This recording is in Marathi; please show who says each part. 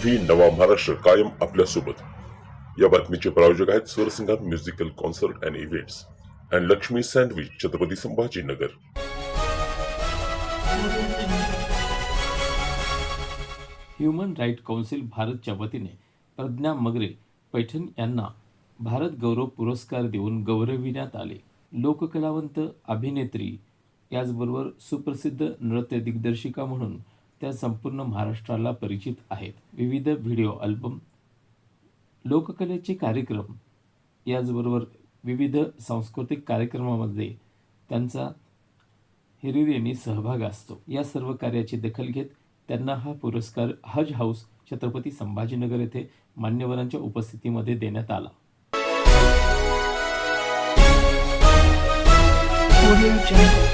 Speaker 1: टीव्ही नवा महाराष्ट्र कायम आपल्या सोबत। या बातमीचे प्रायोजक आहेत Swarsingar musical concert and events and Laxmi sandwich, Chhatrapati Sambhajinagar.
Speaker 2: Human right council भारतच्या वतीने प्रज्ञा मगरे पैठण यांना भारत गौरव पुरस्कार देऊन गौरविण्यात आले। लोककलावंत, अभिनेत्री, याचबरोबर सुप्रसिद्ध नृत्य दिग्दर्शिका म्हणून त्या संपूर्ण महाराष्ट्राला परिचित आहेत। विविध व्हिडिओ अल्बम, लोककलेचे कार्यक्रम, याचबरोबर विविध सांस्कृतिक कार्यक्रमामध्ये त्यांचा हिरिरीने सहभाग असतो। या सर्व कार्याची दखल घेत त्यांना हा पुरस्कार हज हाऊस, छत्रपती संभाजीनगर येथे मान्यवरांच्या उपस्थितीमध्ये देण्यात आला।
Speaker 3: Audio Jungle.